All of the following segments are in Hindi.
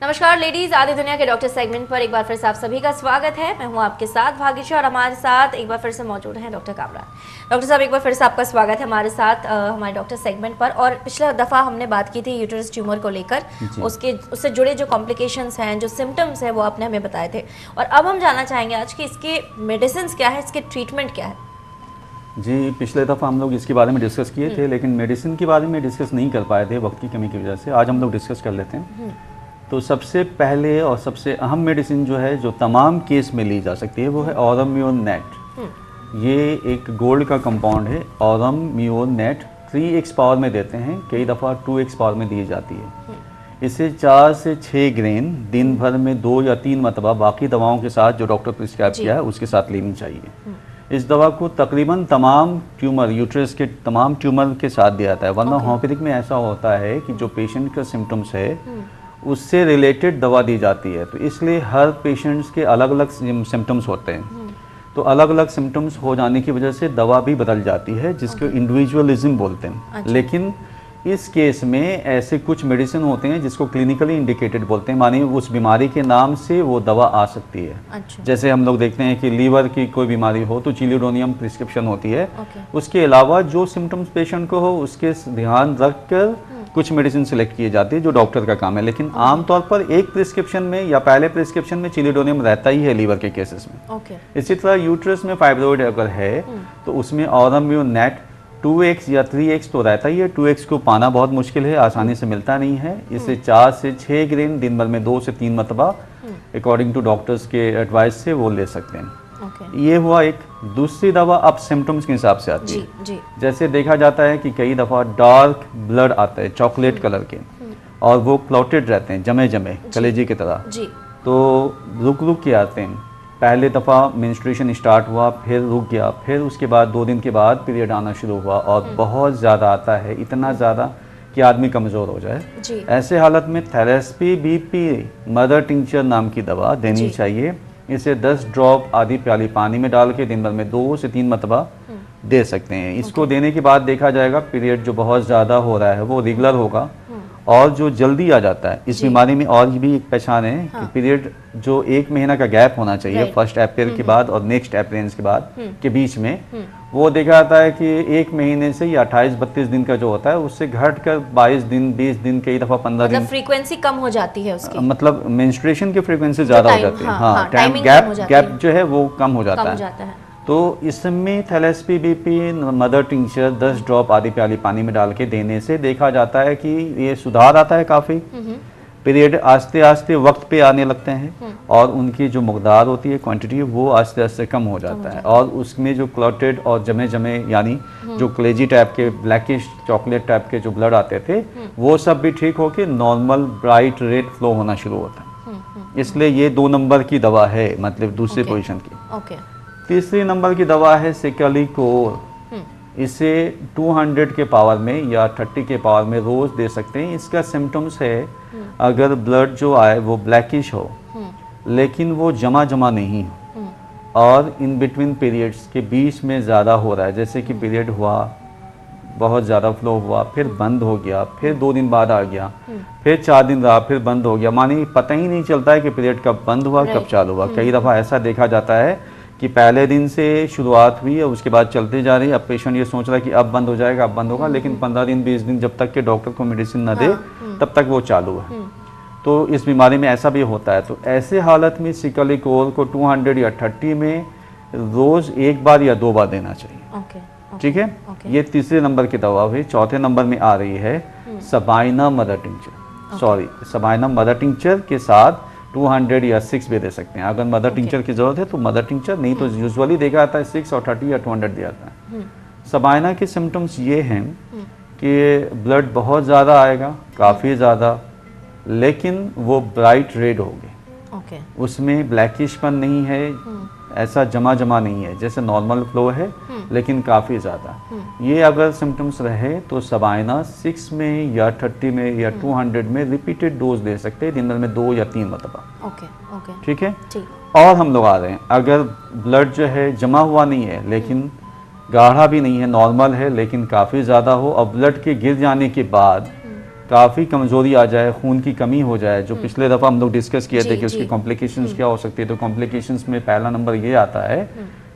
नमस्कार लेडीज, आदि दुनिया के डॉक्टर सेगमेंट पर एक बार फिर से आप सभी का स्वागत है। मैं हूं आपके साथ भाग्यश्री और हमारे साथ एक बार फिर से मौजूद हैं डॉक्टर कामरान। डॉक्टर साहब, एक बार फिर से आपका स्वागत है हमारे साथ हमारे डॉक्टर सेगमेंट पर। और पिछले दफ़ा हमने बात की थी यूटेरस ट्यूमर को लेकर, उससे जुड़े जो कॉम्प्लिकेशंस हैं, जो सिम्टम्स हैं, वो आपने हमें बताए थे। और अब हम जानना चाहेंगे आज कि इसके मेडिसिन क्या है, इसके ट्रीटमेंट क्या है। जी, पिछले दफ़ा हम लोग इसके बारे में डिस्कस किए थे, लेकिन मेडिसिन के बारे में डिस्कस नहीं कर पाए थे वक्त की कमी की वजह से। आज हम लोग डिस्कस कर लेते हैं। तो सबसे पहले और सबसे अहम मेडिसिन जो है, जो तमाम केस में ली जा सकती है, वो है ऑरम्योनेट। ये एक गोल्ड का कंपाउंड है। ऑरम्योनेट 3x पावर में देते हैं, कई दफ़ा 2x पावर में दी जाती है। इसे 4 से 6 ग्रेन दिन भर में 2 या 3 मरतबा बाकी दवाओं के साथ जो डॉक्टर प्रिस्क्राइब किया है उसके साथ लेनी चाहिए। इस दवा को तकरीबन तमाम ट्यूमर, यूट्रस के तमाम ट्यूमर के साथ दिया जाता है। वरना होम्योपैथिक में ऐसा होता है कि जो पेशेंट का सिम्टम्स है उससे रिलेटेड दवा दी जाती है। तो इसलिए हर पेशेंट्स के अलग अलग सिम्टम्स होते हैं, तो अलग अलग सिम्टम्स हो जाने की वजह से दवा भी बदल जाती है, जिसको इंडिविजुअलिज्म बोलते हैं। लेकिन इस केस में ऐसे कुछ मेडिसिन होते हैं जिसको क्लिनिकली इंडिकेटेड बोलते हैं, मानिए उस बीमारी के नाम से वो दवा आ सकती है। जैसे हम लोग देखते हैं कि लीवर की कोई बीमारी हो तो चिलिडोनियम प्रिस्क्रिप्शन होती है। उसके अलावा जो सिम्टम्स पेशेंट को हो उसके ध्यान रखकर कुछ मेडिसिन सिलेक्ट किए जाती है, जो डॉक्टर का काम है। लेकिन आमतौर पर एक प्रिस्क्रिप्शन में या पहले प्रिस्क्रिप्शन में चिलिडोनियम रहता ही है लीवर के केसेस में। इसी तरह यूट्रस में फाइब्रोइड अगर है तो उसमें ऑरम्योनेट 2x या 3x तो रहता ही है। 2x को पाना बहुत मुश्किल है, आसानी से मिलता नहीं है। इसे 4 से 6 ग्रेन दिन भर में 2 से 3 मरतबा अकॉर्डिंग टू डॉक्टर्स के एडवाइस से वो ले सकते हैं। ये हुआ एक। दूसरी दवा अब सिम्टम्स के हिसाब से आती है। जैसे देखा जाता है कि कई दफ़ा डार्क ब्लड आता है चॉकलेट कलर के, और वो क्लॉटेड रहते हैं, जमे जमे कलेजी की तरह। तो रुक रुक के आते हैं। पहले दफ़ा मेंस्ट्रुएशन स्टार्ट हुआ, फिर रुक गया, फिर उसके बाद 2 दिन के बाद पीरियड आना शुरू हुआ, और बहुत ज़्यादा आता है, इतना ज़्यादा कि आदमी कमज़ोर हो जाए। ऐसे हालत में थैलेस्पी BP मदर टिंचर नाम की दवा देनी चाहिए। इसे 10 ड्रॉप आधी प्याली पानी में डाल के दिन भर में 2 से 3 मरतबा दे सकते हैं। इसको देने के बाद देखा जाएगा पीरियड जो बहुत ज़्यादा हो रहा है वो रेगुलर होगा, और जो जल्दी आ जाता है। इस बीमारी में और भी एक पहचान है कि पीरियड जो 1 महीना का गैप होना चाहिए, फर्स्ट अप्रैल के बाद और नेक्स्ट अप्रैल के बाद के बीच में, वो देखा जाता है कि 1 महीने से या 28-32 दिन का जो होता है उससे घट कर 22 दिन, 20 दिन, कई दफ़ा 15 दिन, फ्रीक्वेंसी कम हो जाती है उसकी। मतलब मेंस्ट्रुएशन की फ्रीक्वेंसी ज़्यादा हो जाती है। हाँ, टाइम गैप जो है वो कम हो जाता है। तो इसमें थैलेस्पी BP मदर टिंचर 10 ड्रॉप आधी प्याली पानी में डाल के देने से देखा जाता है कि ये सुधार आता है काफ़ी। पीरियड आस्ते आस्ते वक्त पे आने लगते हैं, और उनकी जो मकदार होती है, क्वांटिटी, वो आस्ते आस्ते कम हो जाता है। और उसमें जो क्लॉटेड और जमे जमे यानी जो कलेजी टाइप के ब्लैकिश चॉकलेट टाइप के जो ब्लड आते थे, वो सब भी ठीक होके नॉर्मल ब्राइट रेड फ्लो होना शुरू होता है। इसलिए ये 2 नंबर की दवा है, मतलब दूसरे पोजीशन की। तीसरी नंबर की दवा है सिकालीकोर। इसे 200 के पावर में या 30 के पावर में रोज दे सकते हैं। इसका सिम्टम्स है अगर ब्लड जो आए वो ब्लैकिश हो, लेकिन वो जमा जमा नहीं हो, और इन बिटवीन पीरियड्स के बीच में ज़्यादा हो रहा है। जैसे कि पीरियड हुआ, बहुत ज़्यादा फ्लो हुआ, फिर बंद हो गया, फिर 2 दिन बाद आ गया, फिर 4 दिन रहा, फिर बंद हो गया, मानी पता ही नहीं चलता है कि पीरियड कब बंद हुआ कब चालू हुआ। कई दफ़ा ऐसा देखा जाता है कि पहले दिन से शुरुआत हुई और उसके बाद चलते जा रही है। अब पेशेंट ये सोच रहा है कि अब बंद हो जाएगा, अब बंद होगा, लेकिन 15 दिन 20 दिन जब तक के डॉक्टर को मेडिसिन न दे तब तक वो चालू है। तो इस बीमारी में ऐसा भी होता है। तो ऐसे हालत में सिकालीकोर को 200 या 30 में रोज़ 1 बार या 2 बार देना चाहिए। ठीक है, ये तीसरे नंबर की दवा हुई। चौथे नंबर में आ रही है Sabina mother tincture. Sabina mother tincture के साथ 200 या 6 भी दे सकते हैं। अगर मदर टिंचर की ज़रूरत है तो मदर टिंचर, नहीं तो यूजुअली देखा जाता है 6 और 30 या 200 दिया जाता है। सबाइना के सिम्टम्स ये हैं कि ब्लड बहुत ज़्यादा आएगा, काफ़ी ज़्यादा, लेकिन वो ब्राइट रेड होगी। उसमें ब्लैकिशपन नहीं है, ऐसा जमा जमा नहीं है, जैसे नॉर्मल फ्लो है, लेकिन काफ़ी ज़्यादा। ये अगर सिम्टम्स रहे तो सबाइना 6 में या 30 में या 200 में रिपीटेड डोज दे सकते हैं, दिन भर में 2 या 3 मरतबा। ठीक है। और हम लोग आ रहे हैं, अगर ब्लड जो है जमा हुआ नहीं है, लेकिन गाढ़ा भी नहीं है, नॉर्मल है, लेकिन काफ़ी ज़्यादा हो, और ब्लड के गिर जाने के बाद काफ़ी कमज़ोरी आ जाए, खून की कमी हो जाए, जो पिछले दफ़ा हम लोग डिस्कस किए थे कि उसकी कॉम्प्लिकेशंस क्या हो सकती है, तो कॉम्प्लिकेशंस में पहला नंबर ये आता है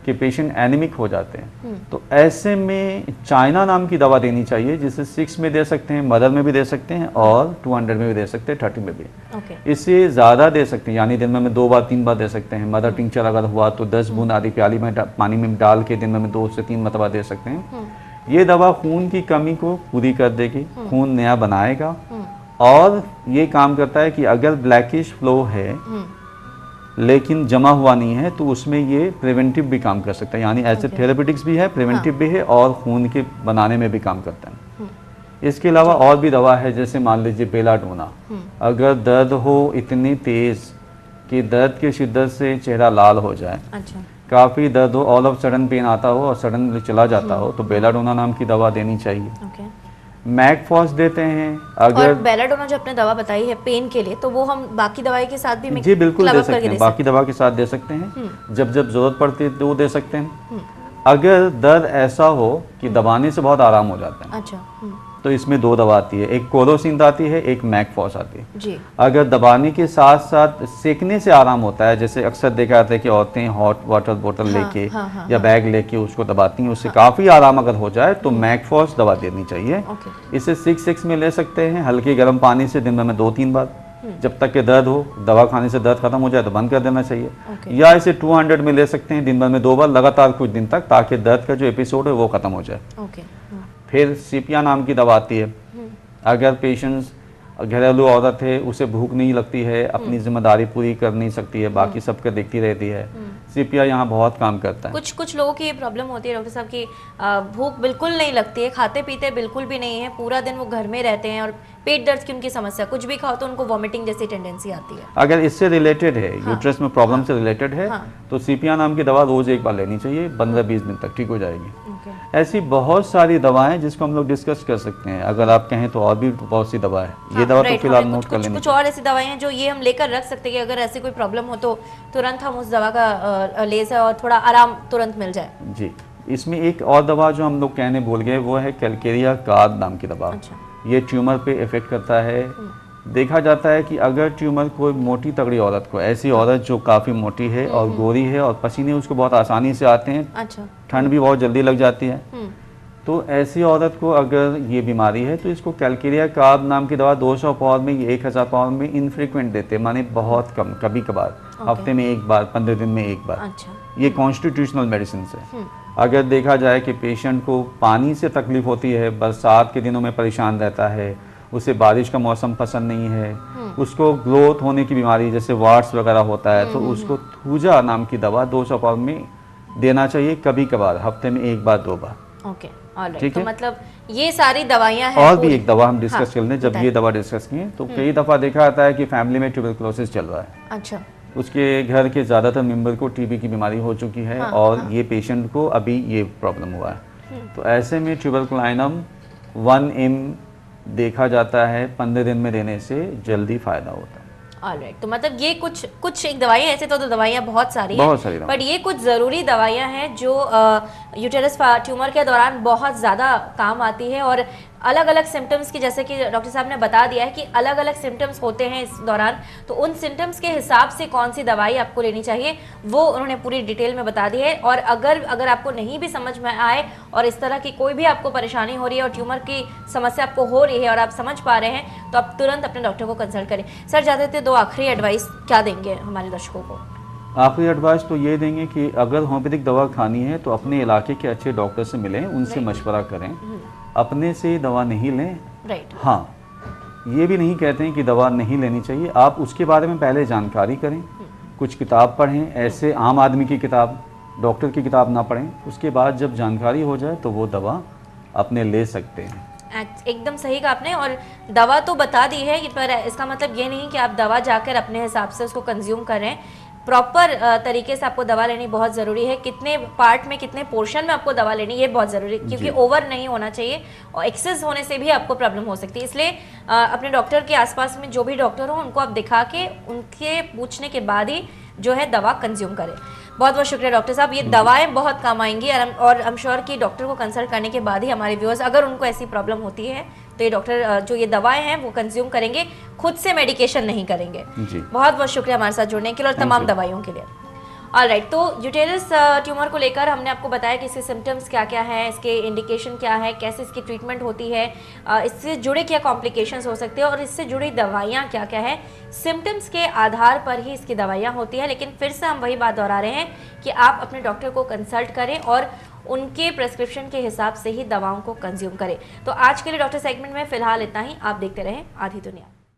कि पेशेंट एनीमिक हो जाते हैं। तो ऐसे में चाइना नाम की दवा देनी चाहिए, जिसे 6 में दे सकते हैं, मदर में भी दे सकते हैं और 200 में भी दे सकते हैं, 30 में भी। इससे ज़्यादा दे सकते हैं, यानी दिन में 2 बार 3 बार दे सकते हैं। मदर टिंचर अगर हुआ तो 10 बूंद आधी प्याली में पानी में डाल के दिन में 2 से 3 मरतबा दे सकते हैं। ये दवा खून की कमी को पूरी कर देगी, खून नया बनाएगा, और ये काम करता है कि अगर ब्लैकिश फ्लो है लेकिन जमा हुआ नहीं है तो उसमें ये प्रिवेंटिव भी काम कर सकता है, यानी ऐसे थेरेपेटिक्स भी है, प्रिवेंटिव भी है, और खून के बनाने में भी काम करता है। इसके अलावा और भी दवा है, जैसे मान लीजिए बेलाडोना। अगर दर्द हो इतनी तेज कि दर्द की शिद्दत से चेहरा लाल हो जाए, काफ़ी दर्द हो, ऑल ऑफ सडन पेन आता हो और सडनली चला जाता हो, तो बेलाडोना नाम की दवा देनी चाहिए। मैकफॉस देते हैं। अगर और बेलाडोना जो आपने दवा बताई है पेन के लिए, तो वो हम बाकी दवाई के साथ भी जी बिल्कुल दे सकते हैं, बाकी दवा के साथ दे सकते हैं, जब जब जरूरत पड़ती है तो वो दे सकते हैं। अगर दर्द ऐसा हो कि दबाने से बहुत आराम हो जाता है, अच्छा, तो इसमें 2 दवा आती है, एक कोलोसिंथ आती है, एक मैकफॉस आती है जी। अगर दबाने के साथ साथ सेकने से आराम होता है, जैसे अक्सर देखा जाता है कि औरतें हॉट वाटर बोतल लेके या बैग लेके उसको दबाती हैं, उससे काफ़ी आराम अगर हो जाए तो मैकफॉस दवा देनी चाहिए। इसे 6 में ले सकते हैं, हल्के गर्म पानी से दिन में 2-3 बार, जब तक के दर्द हो, दवा खाने से दर्द खत्म हो जाए तो बंद कर देना चाहिए। या इसे 200 में ले सकते हैं, दिन भर में 2 बार लगातार कुछ दिन तक, ताकि दर्द का जो एपिसोड है वो खत्म हो जाए। फिर सीपिया नाम की दवा आती है। अगर पेशेंट्स घरेलू औरत है, उसे भूख नहीं लगती है, अपनी जिम्मेदारी पूरी कर नहीं सकती है, बाकी सबका देखती रहती है, सीपिया यहाँ बहुत काम करता है। कुछ लोगों की ये प्रॉब्लम होती है डॉक्टर साहब की भूख बिल्कुल नहीं लगती है, खाते पीते बिल्कुल भी नहीं है, पूरा दिन वो घर में रहते हैं और पेट दर्द की उनकी समस्या, कुछ भी खाओ तो उनको वॉमिटिंग जैसी टेंडेंसी आती है। अगर इससे रिलेटेड है, यूट्रस में प्रॉब्लम से रिलेटेड है, तो सीपिया नाम की दवा रोज 1 बार लेनी चाहिए, 15-20 दिन तक ठीक हो जाएगी। ऐसी बहुत सारी दवाएं जिसको हम लोग डिस्कस कर सकते हैं, अगर आप कहें तो और भी बहुत सी दवा है। ये दवा तो फिलहाल नोट कर लेनी। कुछ और ऐसी दवाएं हैं जो ये हम लेकर रख सकते हैं कि अगर ऐसी कोई प्रॉब्लम हो तो तुरंत हम उस दवा का ले सकें और थोड़ा आराम तुरंत मिल जाए। जी, इसमें एक और दवा जो हम लोग कहने भूल गए, वो है कैलकेरिया कार्ब नाम की दवा। ये ट्यूमर पे इफेक्ट करता है। देखा जाता है कि अगर ट्यूमर कोई मोटी तगड़ी औरत को, ऐसी औरत जो काफ़ी मोटी है और गोरी है और पसीने उसको बहुत आसानी से आते हैं, ठंड भी बहुत जल्दी लग जाती है, तो ऐसी औरत को अगर ये बीमारी है तो इसको कैलकेरिया कार्ब नाम की दवा 200 पाउंड में, 1000 पाउंड में इनफ्रीक्वेंट देते हैं, माने बहुत कम, कभी कभार, हफ्ते में 1 बार, 15 दिन में 1 बार। ये कॉन्स्टिट्यूशनल मेडिसिन है। अगर देखा जाए कि पेशेंट को पानी से तकलीफ होती है, बरसात के दिनों में परेशान रहता है, उसे बारिश का मौसम पसंद नहीं है, उसको ग्रोथ होने की बीमारी जैसे वार्ड्स वगैरह होता है, तो उसको थूजा नाम की दवा 200 पाउंड में देना चाहिए, कभी कभार, हफ्ते में 1 बार 2 बार। ठीक है, मतलब ये सारी दवाइयाँ हैं। और भी एक दवा हम डिस्कस कर लें, जब ये दवा डिस्कस किए तो कई दफ़ा देखा जाता है कि फैमिली में ट्यूबरकुलोसिस चल रहा है। अच्छा, उसके घर के ज़्यादातर मेंबर को टीबी की बीमारी हो चुकी है, और ये पेशेंट को अभी ये प्रॉब्लम हुआ है, तो ऐसे में ट्यूबरकुलाइनम 1 mg देखा जाता है, 15 दिन में देने से जल्दी फायदा होता है। ऑलराइट, तो मतलब ये कुछ एक दवाइयाँ, ऐसे तो दवाइयाँ बहुत सारी हैं, बट ये कुछ ज़रूरी दवाइयाँ हैं जो यूटेरस ट्यूमर के दौरान बहुत ज़्यादा काम आती है, और अलग अलग सिम्टम्स की, जैसे कि डॉक्टर साहब ने बता दिया है कि अलग अलग सिम्टम्स होते हैं इस दौरान, तो उन सिम्टम्स के हिसाब से कौन सी दवाई आपको लेनी चाहिए वो उन्होंने पूरी डिटेल में बता दी है। और अगर आपको नहीं भी समझ में आए और इस तरह की कोई भी आपको परेशानी हो रही है और ट्यूमर की समस्या आपको हो रही है और आप समझ पा रहे हैं, तो आप तुरंत अपने डॉक्टर को कंसल्ट करें। सर, जाते थे 2 आखिरी एडवाइस क्या देंगे हमारे दर्शकों को? आखिरी एडवाइस तो ये देंगे कि अगर होम्योपैथिक दवा खानी है तो अपने इलाके के अच्छे डॉक्टर से मिलें, उनसे मशवरा करें, अपने से दवा नहीं लें। हाँ, ये भी नहीं कहते हैं कि दवा नहीं लेनी चाहिए, आप उसके बारे में पहले जानकारी करें, कुछ किताब पढ़ें, ऐसे आम आदमी की किताब, डॉक्टर की किताब ना पढ़ें, उसके बाद जब जानकारी हो जाए तो वो दवा अपने ले सकते हैं। एकदम सही कहा आपने, और दवा तो बता दी है, पर इसका मतलब ये नहीं कि आप दवा जाकर अपने हिसाब से उसको कंज्यूम करें। प्रॉपर तरीके से आपको दवा लेनी बहुत ज़रूरी है, कितने पार्ट में, कितने पोर्शन में आपको दवा लेनी, ये बहुत ज़रूरी है, क्योंकि ओवर नहीं होना चाहिए और एक्सेस होने से भी आपको प्रॉब्लम हो सकती है। इसलिए अपने डॉक्टर के आसपास में जो भी डॉक्टर हो, उनको आप दिखा के, उनके पूछने के बाद ही जो है दवा कंज्यूम करें। बहुत बहुत शुक्रिया डॉक्टर साहब, ये दवाएं बहुत काम आएंगी और आई एम श्योर कि डॉक्टर को कंसल्ट करने के बाद ही हमारे व्यूअर्स अगर उनको ऐसी प्रॉब्लम होती है तो ये डॉक्टर जो ये दवाएं हैं वो कंज्यूम करेंगे, खुद से मेडिकेशन नहीं करेंगे। जी बहुत बहुत शुक्रिया हमारे साथ जुड़ने के लिए और तमाम दवाइयों के लिए। ऑलराइट, तो यूटेरस ट्यूमर को लेकर हमने आपको बताया कि इसके सिम्टम्स क्या क्या है, इसके इंडिकेशन क्या है, कैसे इसकी ट्रीटमेंट होती है, इससे जुड़े क्या कॉम्प्लिकेशंस हो सकते हैं और इससे जुड़ी दवाइयाँ क्या क्या है। सिम्टम्स के आधार पर ही इसकी दवाइयाँ होती है, लेकिन फिर से हम वही बात दोहरा रहे हैं कि आप अपने डॉक्टर को कंसल्ट करें और उनके प्रेस्क्रिप्शन के हिसाब से ही दवाओं को कंज्यूम करें। तो आज के लिए डॉक्टर सेगमेंट में फिलहाल इतना ही। आप देखते रहें आधी दुनिया।